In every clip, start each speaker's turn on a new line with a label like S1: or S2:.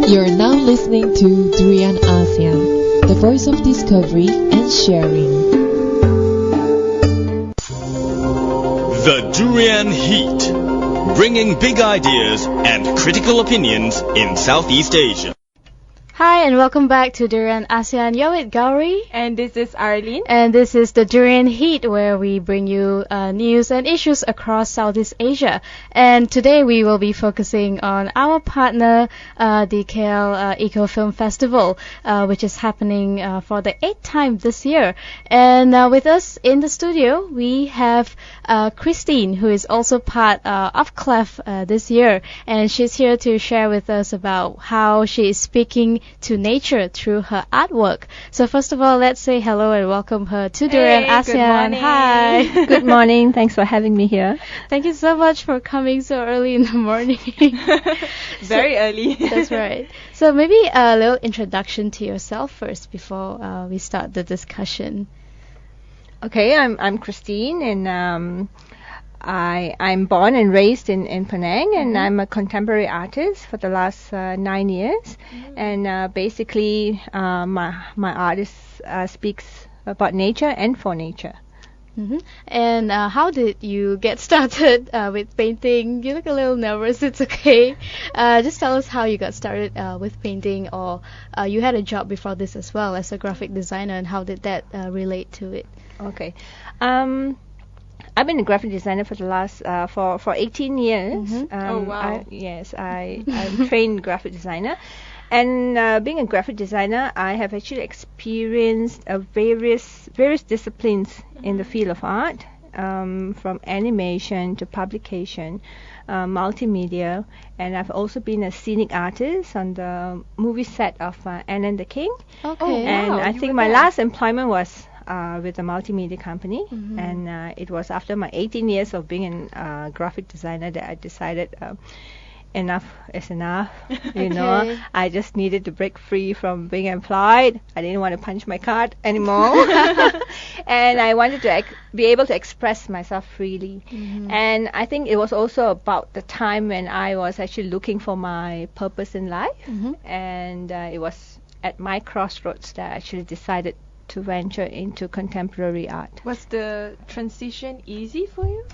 S1: You're now listening to Durian ASEAN, the voice of discovery and sharing.
S2: The Durian Heat, bringing big ideas and critical opinions in Southeast Asia.
S3: Hi and welcome back to Durian ASEAN. You're with Gowri.
S4: And this is Arlene.
S3: And this is the Durian Heat, where we bring you news and issues across Southeast Asia. And today we will be focusing on our partner, the KL Eco Film Festival, which is happening for the 8th time this year. And with us in the studio, we have Christine, who is also part of CLEF this year. And she's here to share with us about how she is speaking to nature through her artwork. So first of all, let's say hello and welcome her to Durian ASEAN.
S4: Good morning.
S3: Hi.
S5: Good morning. Thanks for having me here.
S3: Thank you so much for coming so early in the morning.
S4: Very early.
S3: That's right. So maybe a little introduction to yourself first before we start the discussion.
S5: Okay, I'm Christine, and I'm born and raised in Penang, and I'm a contemporary artist for the last 9 years. And basically, my art speaks about nature and for nature.
S3: And how did you get started with painting? You look a little nervous. It's okay. Just tell us how you got started with painting, or you had a job before this as well as a graphic designer, and how did that relate to it?
S5: Okay. I've been a graphic designer for the last for 18 years.
S4: Oh wow!
S5: I'm trained graphic designer, and being a graphic designer, I have actually experienced various disciplines in the field of art, from animation to publication, multimedia, and I've also been a scenic artist on the movie set of Anne and the King.
S3: Okay.
S5: And
S4: wow,
S5: I think my last employment was with a multimedia company, and it was after my 18 years of being a graphic designer that I decided enough is enough. You know, I just needed to break free from being employed. I didn't want to punch my card anymore, and I wanted to be able to express myself freely. And I think it was also about the time when I was actually looking for my purpose in life, and it was at my crossroads that I actually decided to venture into contemporary art.
S4: Was the transition easy for you?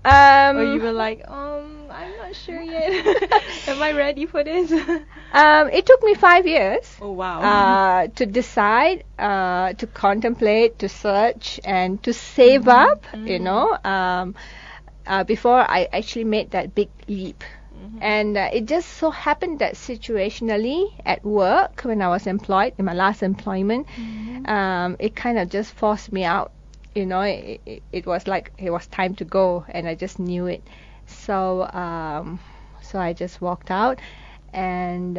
S4: Or you were like, I'm not sure yet. Am I ready for this?
S5: It took me 5 years.
S4: Oh wow.
S5: To decide, to contemplate, to search, and to save up, you know, before I actually made that big leap. And it just so happened that situationally at work, when I was employed in my last employment, it kind of just forced me out. You know, it was like it was time to go, and I just knew it. So I just walked out, and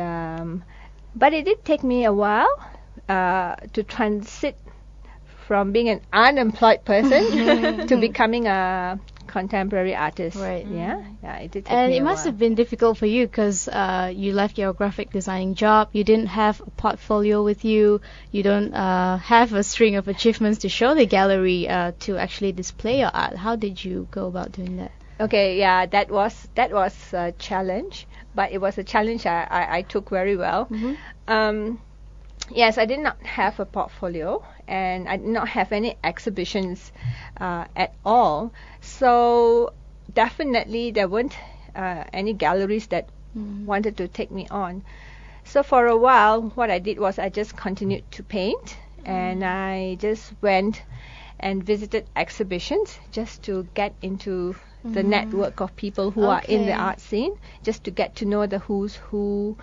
S5: but it did take me a while to transit from being an unemployed person to becoming a contemporary artist.
S3: Right.
S5: Yeah, it did take
S3: And
S5: me
S3: it
S5: a
S3: must
S5: while.
S3: have been difficult for you because you left your graphic designing job. You didn't have a portfolio with you. You don't have a string of achievements to show the gallery to actually display your art. How did you go about doing that?
S5: Okay, yeah, that was a challenge, but it was a challenge I took very well. Yes, I did not have a portfolio, and I did not have any exhibitions at all. So definitely there weren't any galleries that wanted to take me on. So for a while, what I did was I just continued to paint, and I just went and visited exhibitions just to get into the network of people who are in the art scene, just to get to know the who's who,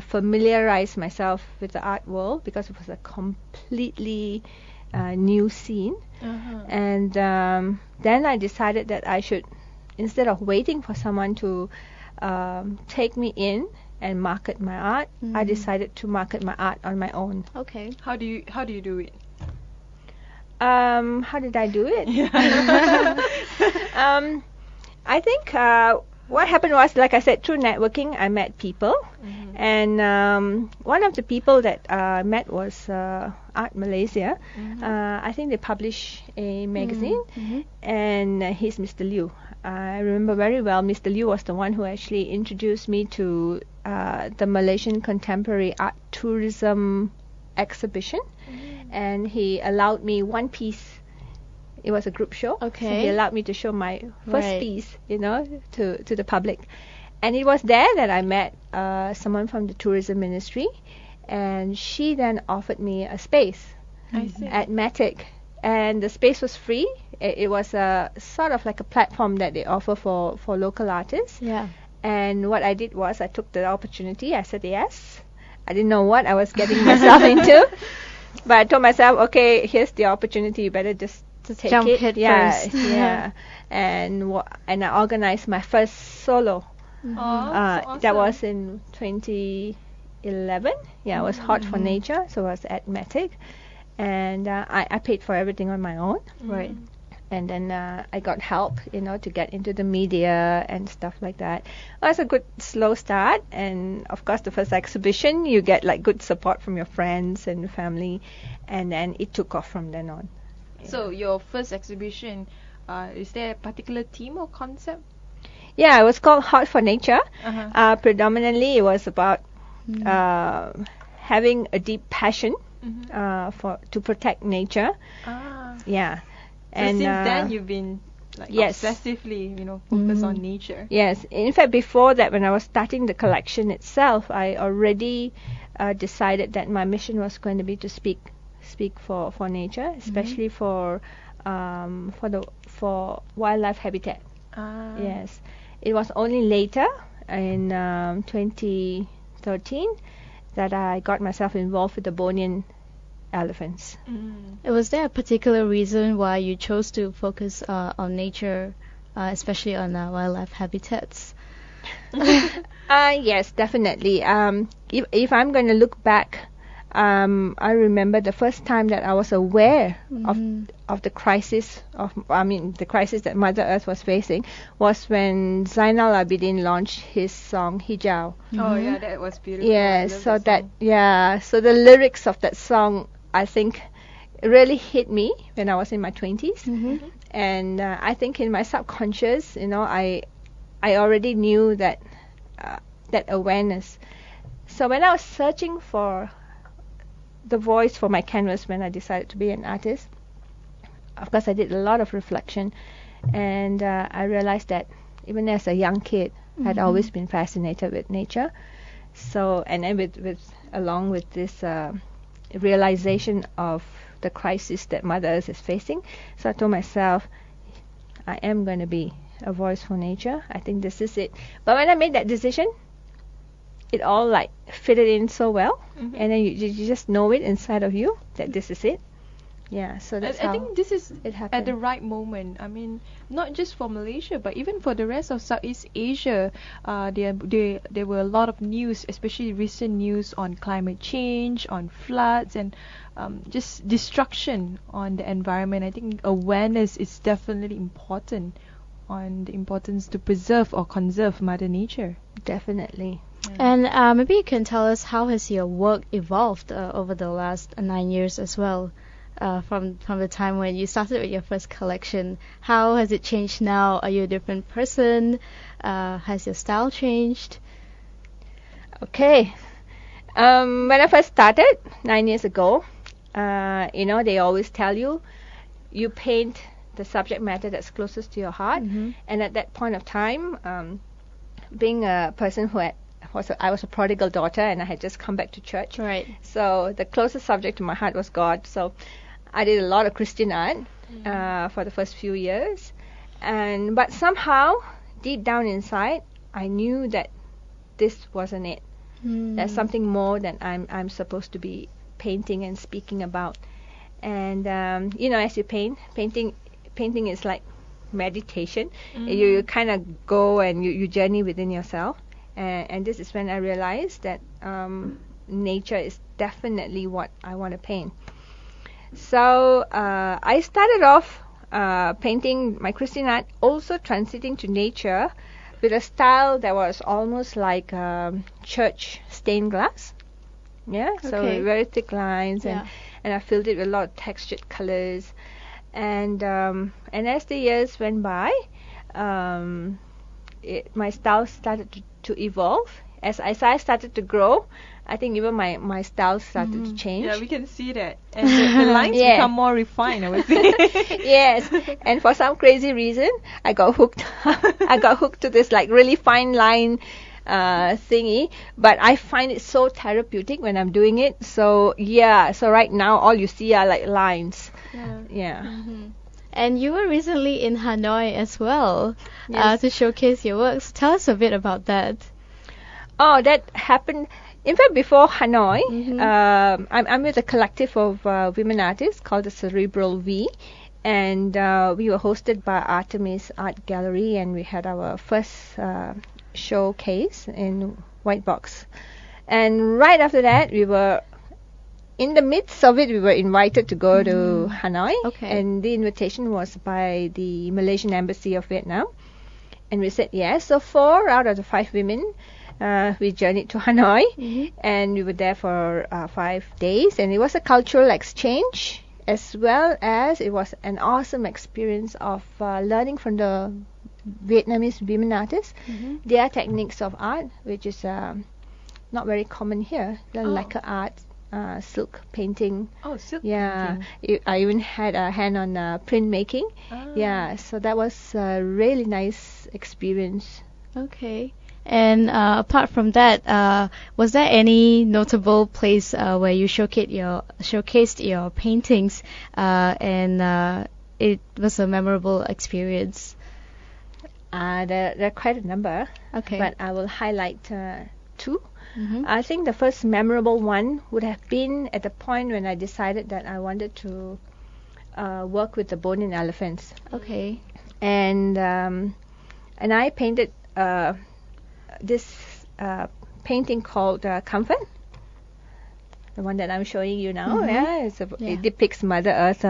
S5: familiarize myself with the art world, because it was a completely new scene. And then I decided that I should, instead of waiting for someone to take me in and market my art, I decided to market my art on my own.
S3: Okay.
S4: How do you do it?
S5: How did I do it? I think what happened was, like I said, through networking, I met people. And one of the people that I met was Art Malaysia. I think they publish a magazine, and he's Mr. Liu. I remember very well, Mr. Liu was the one who actually introduced me to the Malaysian Contemporary Art Tourism exhibition, and he allowed me one piece. It was a group show.
S3: Okay.
S5: So he allowed me to show my first
S3: Right.
S5: piece, to the public. And it was there that I met someone from the tourism ministry, and she then offered me a space
S4: I see.
S5: at Matic. And the space was free. It was a sort of like a platform that they offer for local artists.
S3: Yeah.
S5: And what I did was I took the opportunity. I said yes. I didn't know what I was getting myself into, but I told myself, okay, here's the opportunity. You better just take
S3: jump
S5: it.
S3: head
S5: Yeah,
S3: first.
S5: yeah. And I organized my first solo.
S4: Oh, so awesome.
S5: That was in 2011. Yeah, it was Hot for Nature, so I was at Matic, and I paid for everything on my own.
S3: Right.
S5: And then I got help, to get into the media and stuff like that. It was a good slow start, and of course the first exhibition you get like good support from your friends and family, and then it took off from then on.
S4: So your first exhibition, is there a particular theme or concept?
S5: Yeah, it was called Hot for Nature.
S4: Uh-huh.
S5: Predominantly it was about having a deep passion to protect nature.
S4: Ah.
S5: Yeah.
S4: So since then you've been like
S5: yes.
S4: obsessively, focused on nature.
S5: Yes, in fact, before that, when I was starting the collection itself, I already decided that my mission was going to be to speak for nature, especially for wildlife habitat.
S4: Ah.
S5: Yes, it was only later in 2013 that I got myself involved with the Bornean elephants.
S3: Was there a particular reason why you chose to focus on nature, especially on wildlife habitats?
S5: Yes, definitely. If I'm going to look back, I remember the first time that I was aware of the crisis the crisis that Mother Earth was facing was when Zainal Abidin launched his song Hijau.
S4: Oh yeah, that was beautiful.
S5: Yes,
S4: I love
S5: so
S4: that song.
S5: so the lyrics of that song, I think, really hit me when I was in my 20s, and I think in my subconscious, I already knew that that awareness. So when I was searching for the voice for my canvas, when I decided to be an artist, of course I did a lot of reflection, and I realized that even as a young kid, I'd always been fascinated with nature. So, and then along with this realization of the crisis that Mother Earth is facing, so I told myself, I am going to be a voice for nature. I think this is it. But when I made that decision, it all like fitted in so well, and then you just know it inside of you that this is it. Yeah, so that's how
S4: I think this is
S5: it happened.
S4: at the right moment. I mean, not just for Malaysia, but even for the rest of Southeast Asia. There were a lot of news, especially recent news on climate change, on floods, and just destruction on the environment. I think awareness is definitely important on the importance to preserve or conserve Mother Nature.
S5: Definitely.
S3: And maybe you can tell us how has your work evolved over the last 9 years as well, from the time when you started with your first collection. How has it changed now? Are you a different person? Has your style changed?
S5: Okay. When I first started 9 years ago, they always tell you paint the subject matter that's closest to your heart. And at that point of time, being a person who I was a prodigal daughter, and I had just come back to church.
S3: Right.
S5: So the closest subject to my heart was God. So I did a lot of Christian art for the first few years, but somehow deep down inside, I knew that this wasn't it. There's something more than I'm supposed to be painting and speaking about. And as you painting is like meditation. You kind of go and you journey within yourself. And this is when I realized that nature is definitely what I want to paint. So I started off painting my Christian art, also transiting to nature with a style that was almost like church stained glass. Yeah, so
S3: Okay.
S5: very thick lines,
S3: Yeah.
S5: and I filled it with a lot of textured colors. And as the years went by, my style started to evolve. As I started to grow, I think even my style started to change.
S4: Yeah, we can see that. And the lines become more refined, I would say.
S5: Yes, and for some crazy reason, I got hooked. I got hooked to this like really fine line thingy, but I find it so therapeutic when I'm doing it. So yeah, so right now all you see are like lines. Yeah.
S3: And you were recently in Hanoi as well,
S5: Yes.
S3: to showcase your works. Tell us a bit about that.
S5: Oh, that happened. In fact, before Hanoi, I'm with a collective of women artists called the Cerebral V, and we were hosted by Artemis Art Gallery, and we had our first showcase in White Box. And right after that, we were in the midst of it. We were invited to go to Hanoi, and the invitation was by the Malaysian Embassy of Vietnam, and we said yes. So 4 out of the 5 women. We journeyed to Hanoi, and we were there for 5 days, and it was a cultural exchange as well as it was an awesome experience of learning from the Vietnamese women artists, their techniques of art, which is not very common here. The lacquer art, silk painting.
S4: Oh, silk
S5: painting. I even had a hand on printmaking.
S4: Ah.
S5: Yeah, so that was a really nice experience.
S3: Okay. And apart from that, was there any notable place where you showcased your paintings, and it was a memorable experience?
S5: There are quite a number, but I will highlight 2. I think the first memorable one would have been at the point when I decided that I wanted to work with the bone-in elephants.
S3: Okay.
S5: And I painted this painting called Comfort, the one that I'm showing you now. It depicts Mother Earth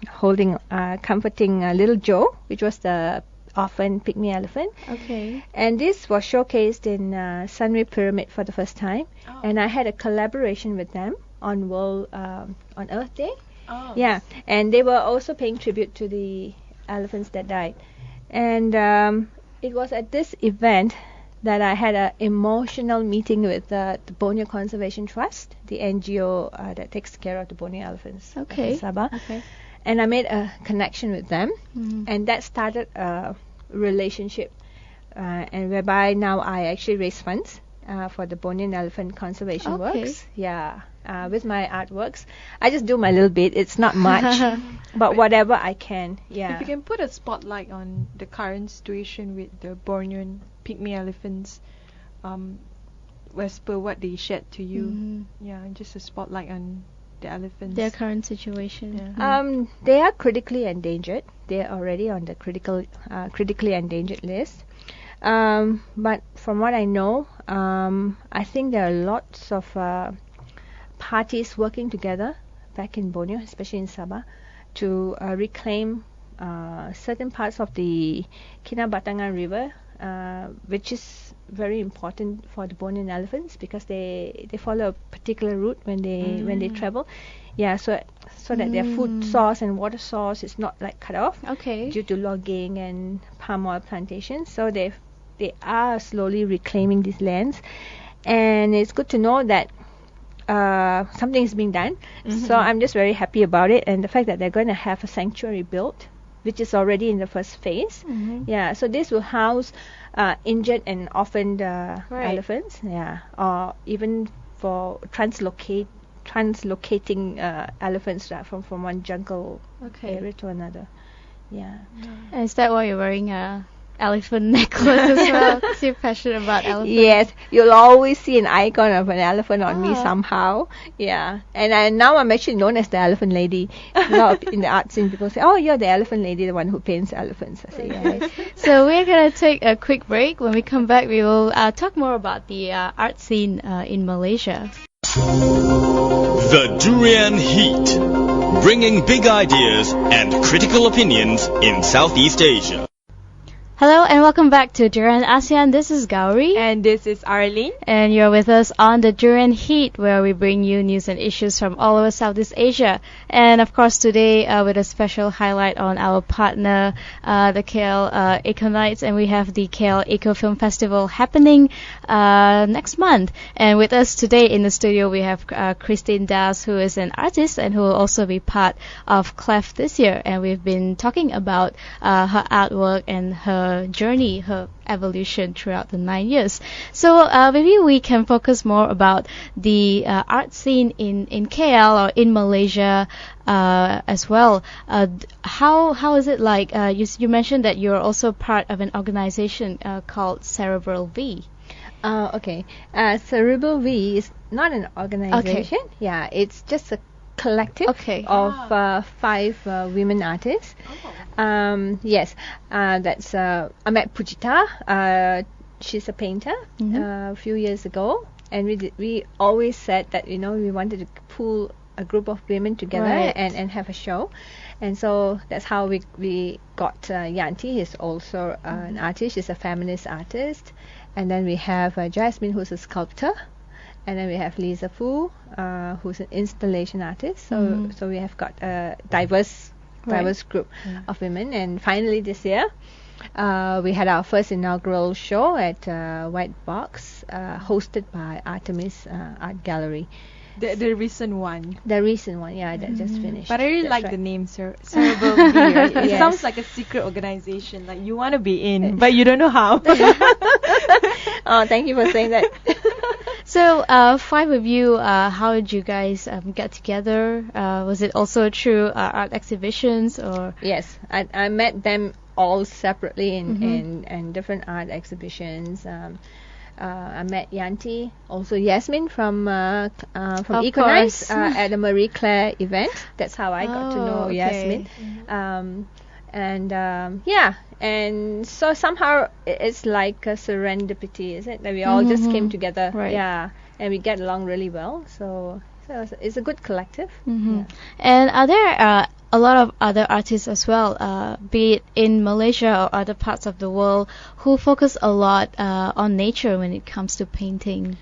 S5: holding, comforting little Joe, which was the orphan pygmy elephant.
S3: Okay.
S5: And this was showcased in Sunway Pyramid for the first time, and I had a collaboration with them on on Earth Day. Yeah, and they were also paying tribute to the elephants that died. And it was at this event that I had an emotional meeting with the Borneo Conservation Trust, the NGO that takes care of the Borneo elephants in Sabah.
S3: Okay.
S5: And I made a connection with them, and that started a relationship, and whereby now I actually raise funds for the Borneo elephant conservation works. Yeah, with my artworks. I just do my little bit. It's not much, but whatever I can. Yeah.
S4: If you can put a spotlight on the current situation with the Bornean pygmy elephants, as per what they shared to you. Yeah, just a spotlight on the elephants.
S3: Their current situation.
S5: Yeah. They are critically endangered. They are already on the critically endangered list. But from what I know, I think there are lots of parties working together back in Borneo, especially in Sabah, to reclaim certain parts of the Kinabatangan River, which is very important for the Bornean elephants because they follow a particular route when they travel. Yeah, so that their food source and water source is not like cut off due to logging and palm oil plantations. So they are slowly reclaiming these lands, and it's good to know that something is being done. So I'm just very happy about it, and the fact that they're going to have a sanctuary built, which is already in the first phase. Yeah, so this will house injured and orphaned elephants. Yeah, or even for translating elephants from one jungle area to another. Yeah.
S3: And is that why you're wearing a elephant necklace as well? Because you're passionate about elephants.
S5: Yes, you'll always see an icon of an elephant on me somehow. Yeah, and now I'm actually known as the elephant lady. A lot in the art scene, people say, "Oh, you're the elephant lady, the one who paints elephants." I say, "Yeah."
S3: So we're gonna take a quick break. When we come back, we will talk more about the art scene in Malaysia.
S2: The Durian Heat, bringing big ideas and critical opinions in Southeast Asia.
S3: Hello and welcome back to Durian ASEAN. This is Gowri.
S4: And this is Arlene.
S3: And you're with us on the Durian Heat, where we bring you news and issues from all over Southeast Asia. And of course today with a special highlight on our partner, the KL Eco Nights, and we have the KL Eco Film Festival happening next month. And with us today in the studio we have Christine Das, who is an artist and who will also be part of CLEF this year. And we've been talking about her artwork and her journey, her evolution throughout the 9 years. So maybe we can focus more about the art scene in KL or in Malaysia as well. How is it like? You mentioned that you're also part of an organization called Cerebral V.
S5: Okay. Cerebral V is not an organization.
S3: Okay.
S5: Yeah, it's just a collective
S3: Okay.
S5: of 5 women artists. Yes, that's Ahmed Pujita. She's a painter. A few years ago, and we always said that we wanted to pull a group of women together
S3: Right.
S5: and have a show, and so that's how we got Yanti. He's also an artist. She's a feminist artist, and then we have Jasmine, who's a sculptor. And then we have Lisa Fu, who's an installation artist. So we have got a diverse group of women. And finally this year, we had our first inaugural show at White Box, hosted by Artemis Art Gallery.
S4: The recent one.
S5: The recent one, yeah, that just finished.
S4: But I really
S5: That's
S4: like
S5: right.
S4: the name Cerebral V. Right? It
S5: Yes.
S4: sounds like a secret organization. Like you want to be in, but you don't know how.
S5: Oh, thank you for saying that.
S3: So 5 of you, how did you guys get together? Was it also through art exhibitions or?
S5: Yes, I met them all separately in different art exhibitions. I met Yanti, also Yasmin from
S3: Of
S5: Eco Nights
S3: course.
S5: at a Marie Claire event. That's how I got to know
S3: okay.
S5: Yasmin. Yeah, and so somehow it's like a serendipity, is it? That we all just came together,
S3: Right.
S5: yeah, and we get along really well. So it's a good collective. Yeah.
S3: And are there a lot of other artists as well, be it in Malaysia or other parts of the world, who focus a lot on nature when it comes to painting?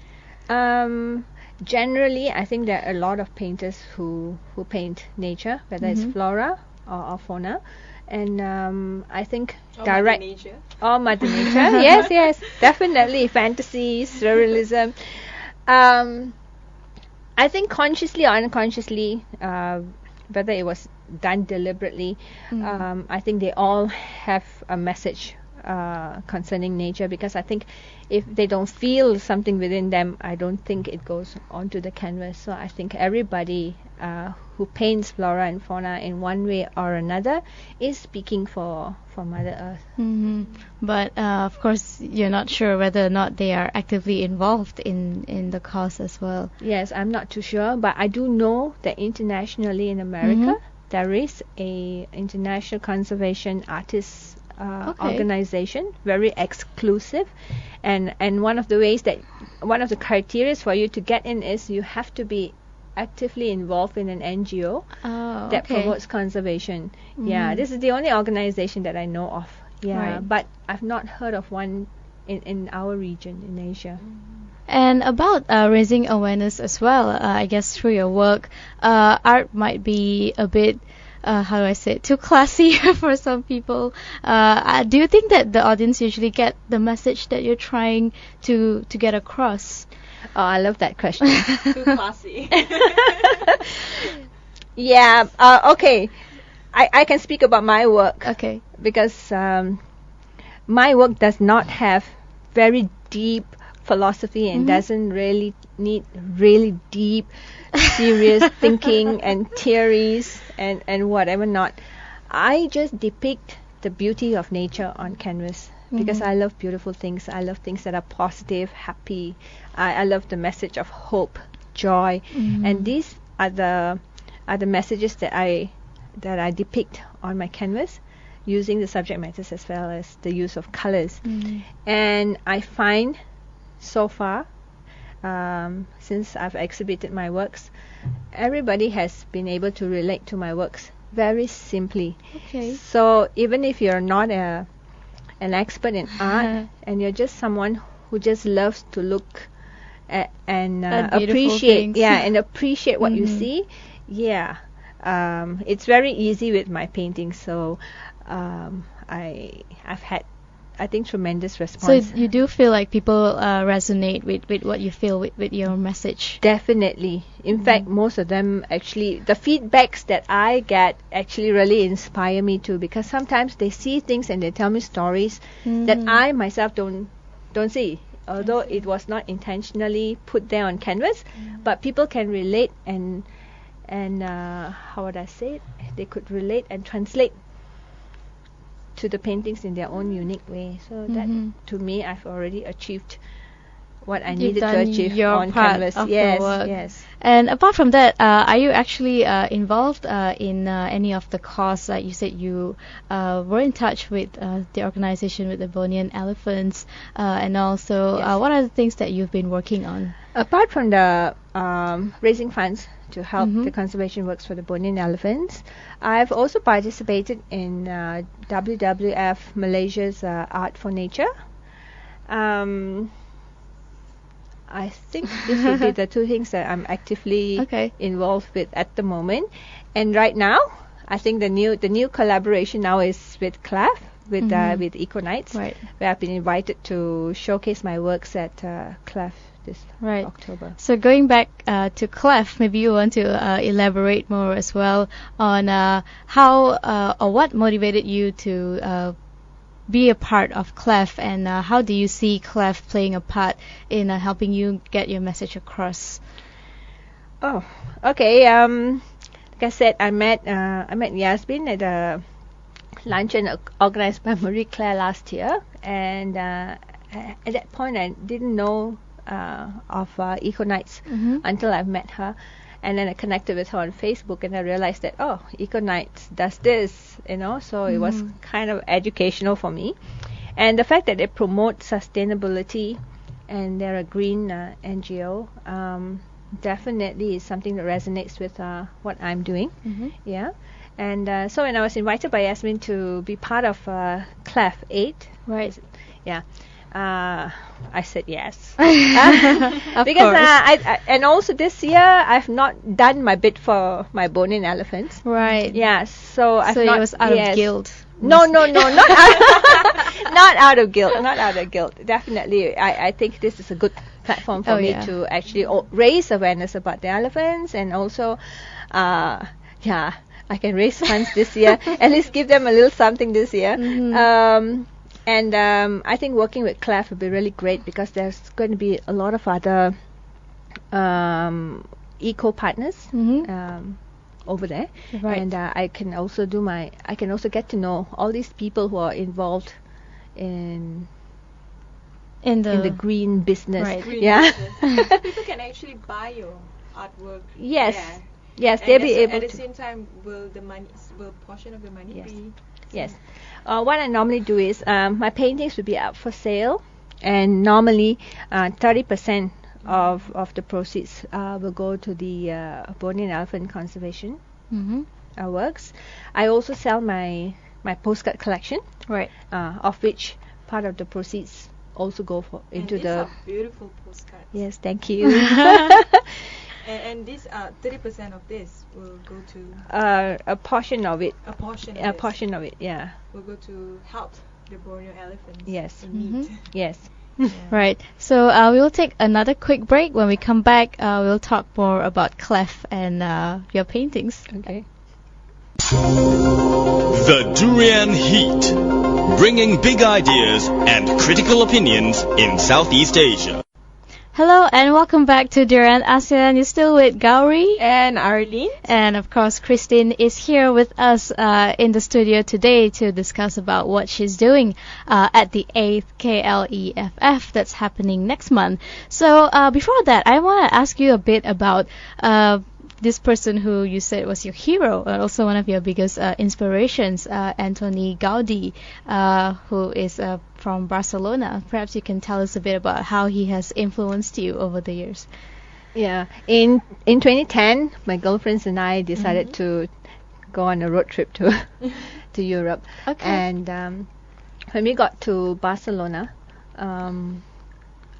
S5: Generally, I think there are a lot of painters who paint nature, whether it's flora or fauna. And I think direct or Mother Nature. yes, definitely fantasy, surrealism. I think consciously or unconsciously, whether it was done deliberately, I think they all have a message concerning nature, because I think if they don't feel something within them, I don't think it goes onto the canvas. So I think everybody who paints flora and fauna in one way or another is speaking for Mother Earth.
S3: But of course, you're not sure whether or not they are actively involved in the cause as well.
S5: Yes, I'm not too sure, but I do know that internationally in America there is a international conservation artists organization, very exclusive, and one of the criteria for you to get in is you have to be actively involved in an NGO that promotes conservation. Yeah, this is the only organization that I know of. Yeah,
S3: Right.
S5: but I've not heard of one in our region in Asia.
S3: And about raising awareness as well, I guess through your work, art might be a bit, how do I say it, too classy for some people. Do you think that the audience usually get the message that you're trying to get across?
S5: Oh, I love that question.
S4: Too classy.
S5: Yeah, okay. I can speak about my work.
S3: Okay.
S5: Because my work does not have very deep philosophy and doesn't really need really deep, serious thinking and theories and whatever not. I just depict the beauty of nature on canvas because I love beautiful things. I love things that are positive, happy. I love the message of hope, joy, and these are the messages that I depict on my canvas, using the subject matters as well as the use of colors. And I find so far, since I've exhibited my works, everybody has been able to relate to my works very simply.
S3: Okay.
S5: So even if you're not an expert in art, and you're just someone who just loves to look at and
S3: At beautiful
S5: appreciate,
S3: things.
S5: and appreciate what you see. Yeah, it's very easy with my paintings. So I've had, I think, tremendous
S3: So
S5: response.
S3: you do feel like people resonate with what you feel with your message.
S5: Definitely. In fact, most of them actually, the feedbacks that I get actually really inspire me too, because sometimes they see things and they tell me stories that I myself don't see. Although it was not intentionally put there on canvas, but people can relate and how would I say it? They could relate and translate to the paintings in their own unique way. So that, to me, I've already achieved what I
S3: You've
S5: needed to
S3: done
S5: achieve
S3: your
S5: on
S3: part
S5: canvas.
S3: of the
S5: Yes,
S3: work.
S5: yes.
S3: And apart from that, are you actually involved in any of the cause? Like you said, you were in touch with the organization with the Bornean elephants, and also
S5: Yes.
S3: what are the things that you've been working on?
S5: Apart from the raising funds to help the conservation works for the Bornean elephants, I've also participated in WWF Malaysia's Art for Nature. I think this would be the two things that I'm actively
S3: Okay.
S5: involved with at the moment. And right now, I think the new collaboration now is with CLAF, with Eco Nights,
S3: Right.
S5: where I've been invited to showcase my works at CLAF this
S3: Right.
S5: October.
S3: So going back to Clef, maybe you want to elaborate more as well on how or what motivated you to be a part of Clef, and how do you see Clef playing a part in helping you get your message across?
S5: Oh, okay. Like I said, I met Yasmin at a luncheon organized by Marie Claire last year, and at that point I didn't know of Eco Nights until I met her, and then I connected with her on Facebook, and I realized that Eco Nights does this, so it was kind of educational for me, and the fact that they promote sustainability and they're a green NGO definitely is something that resonates with what I'm doing. Yeah. And so when I was invited by Yasmin to be part of CLAF 8,
S3: Right.
S5: yeah, I said yes.
S3: Of
S5: Because
S3: course.
S5: I and also this year I've not done my bit for my Bornean elephants.
S3: Right.
S5: Yeah, so I've
S3: So
S5: not.
S3: it was out
S5: yes.
S3: of guilt.
S5: No, not not out of guilt. Not out of guilt. Definitely, I think this is a good platform for me
S3: yeah.
S5: to actually raise awareness about the elephants, and also, yeah, I can raise funds this year. At least give them a little something this year. And I think working with CLAF would be really great, because there's going to be a lot of other eco partners over there,
S3: Right.
S5: and I can also get to know all these people who are involved in the green business.
S3: Right.
S4: Green
S5: Yeah.
S4: business. People can actually buy your artwork.
S5: Yes.
S4: there.
S5: Yes,
S4: And
S5: they'll be
S4: at
S5: able
S4: the
S5: to.
S4: same time, will portion of the money
S5: Yes.
S4: be?
S5: Yes. What I normally do is my paintings will be up for sale, and normally 30% of the proceeds will go to the Bornean elephant conservation works. I also sell my postcard collection,
S3: Right.
S5: of which part of the proceeds also go into
S4: and these
S5: the.
S4: are beautiful postcards.
S5: Yes, thank you.
S4: And these 30% of this will go to
S5: A portion of it.
S4: a portion.
S5: A portion of it. Yeah.
S4: will go to help the Borneo elephants.
S5: Yes.
S4: In need.
S5: Yes.
S3: Right. So we will take another quick break. When we come back, we'll talk more about Clef and your paintings.
S5: Okay.
S2: The Durian Heat, bringing big ideas and critical opinions in Southeast Asia.
S3: Hello and welcome back to Durian ASEAN. You're still with Gowri.
S4: And Arlene.
S3: And of course, Christine is here with us in the studio today to discuss about what she's doing at the 8th KLEFF that's happening next month. So before that, I want to ask you a bit about this person who you said was your hero and also one of your biggest inspirations, Antoni Gaudi, who is from Barcelona. Perhaps you can tell us a bit about how he has influenced you over the years.
S5: Yeah. In 2010, my girlfriends and I decided to go on a road trip to Europe.
S3: Okay.
S5: And when we got to Barcelona,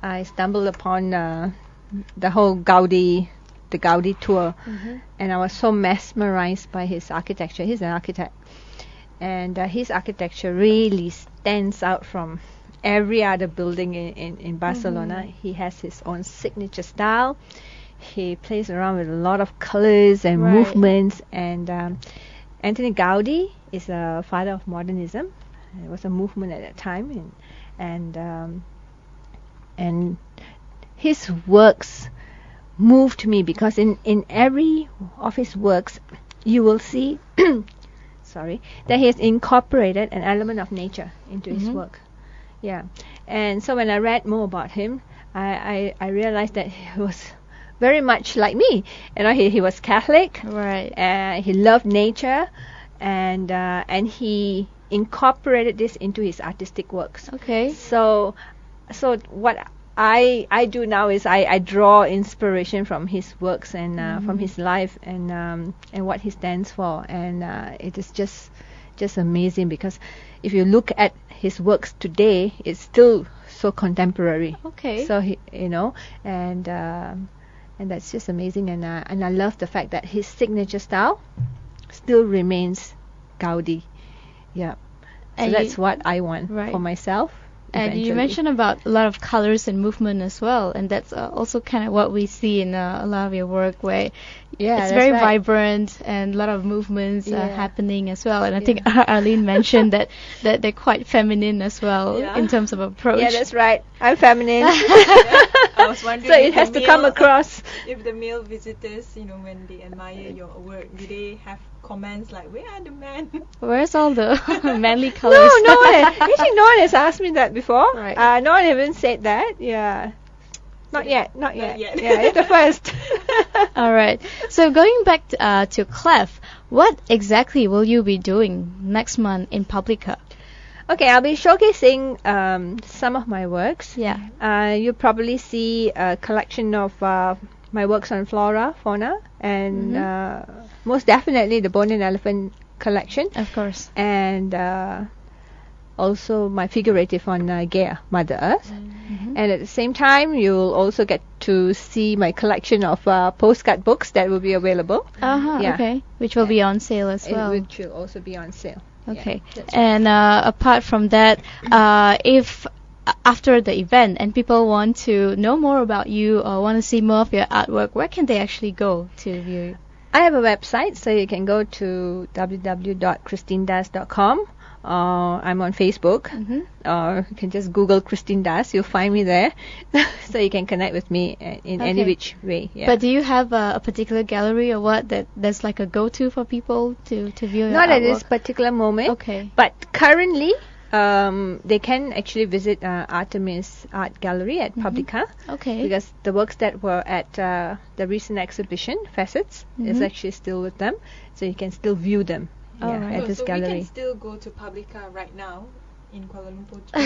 S5: I stumbled upon the whole Gowri tour, and I was so mesmerized by his architecture. He's an architect, and his architecture really stands out from every other building in Barcelona. He has his own signature style. He plays around with a lot of colors and movements, and Anthony Gaudi is a father of modernism. It was a movement at that time, and his works moved me because in every of his works you will see that he has incorporated an element of nature into his work. Yeah, and so when I read more about him, I realized that he was very much like me. You know, he was Catholic, right? He loved nature, and he incorporated this into his artistic works.
S3: Okay.
S5: So what I do now is I draw inspiration from his works and from his life and what he stands for, and it is just amazing because if you look at his works today, it's still so contemporary.
S3: Okay.
S5: So he, and that's just amazing, and I love the fact that his signature style still remains Gaudi. Yeah. So
S3: And
S5: that's what I want for myself.
S3: And you
S5: eventually.
S3: mentioned about a lot of colors and movement as well, and that's also kind of what we see in a lot of your work, where it's very vibrant and a lot of movements happening as well. And I think Arlene mentioned that they're quite feminine as well in terms of approach.
S5: Yeah, that's right. I'm feminine.
S4: I was wondering.
S5: So it has to come across.
S4: If the male visitors, when they admire your work, do they have comments like, "Where are the men?"
S3: Where's all the manly colors?
S5: No one. Actually, no one has asked me that before.
S3: Right.
S5: No one even said that. Yeah. Not yet. Yeah, it's the first.
S3: All right. So going back to Clef, what exactly will you be doing next month in Publica?
S5: Okay, I'll be showcasing some of my works.
S3: Yeah.
S5: You'll probably see a collection of my works on flora, fauna, and most definitely the Bone and Elephant collection.
S3: Of course.
S5: And also my figurative on Gaia, Mother Earth. And at the same time, you'll also get to see my collection of postcard books that will be available.
S3: Okay. Which will be on sale as well.
S5: Which will also be on sale.
S3: Okay.
S5: Yeah,
S3: And apart from that, if after the event and people want to know more about you or want to see more of your artwork, where can they actually go to view you?
S5: I have a website, so you can go to www.christinedas.com. I'm on Facebook, or you can just Google Christine Das. You'll find me there, so you can connect with me in any which way. Yeah.
S3: But do you have a particular gallery or what that's like a go-to for people to view your
S5: Not at
S3: artwork?
S5: this particular moment.
S3: Okay.
S5: But currently, they can actually visit Artemis Art Gallery at Publica.
S3: Okay.
S5: Because the works that were at the recent exhibition, Facets, is actually still with them, so you can still view them. At this gallery.
S4: We can still go to Publica right now in Kuala Lumpur to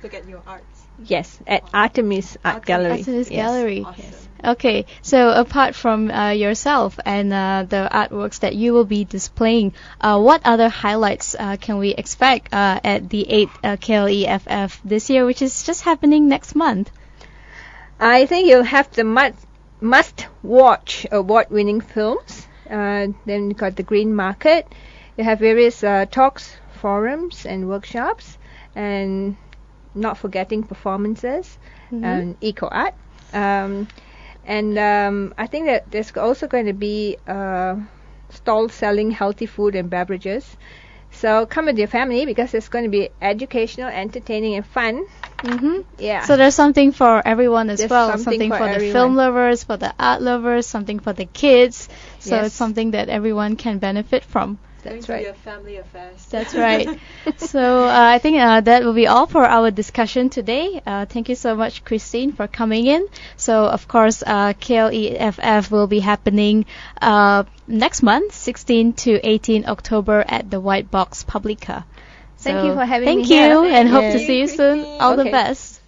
S4: look at your arts.
S5: Yes, at Artemis Art Gallery.
S3: Artemis Gallery.
S4: Awesome.
S3: Okay, so apart from yourself and the artworks that you will be displaying, what other highlights can we expect at the 8th KLEFF this year, which is just happening next month?
S5: I think you'll have the must-watch award-winning films. Then you got the Green Market. You have various talks, forums, and workshops, and not forgetting performances and eco art. I think that there's also going to be stalls selling healthy food and beverages. So come with your family because it's going to be educational, entertaining, and fun. Yeah.
S3: So there's something for everyone as
S5: There's
S3: well.
S5: something for
S3: the
S5: everyone.
S3: film lovers, for the art lovers, something for the kids. So
S5: Yes.
S3: it's something that everyone can benefit from.
S5: That's
S4: Going to be
S5: right.
S4: a family affair.
S3: That's right. So I think that will be all for our discussion today. Thank you so much, Christine, for coming in. So, of course, KLEFF will be happening next month, 16 to 18 October at the White Box Publica.
S5: Thank you for having me
S3: Thank
S5: here.
S3: you, and hope
S5: Yes.
S3: to see you soon.
S4: Christine.
S3: All the
S5: Okay.
S3: best.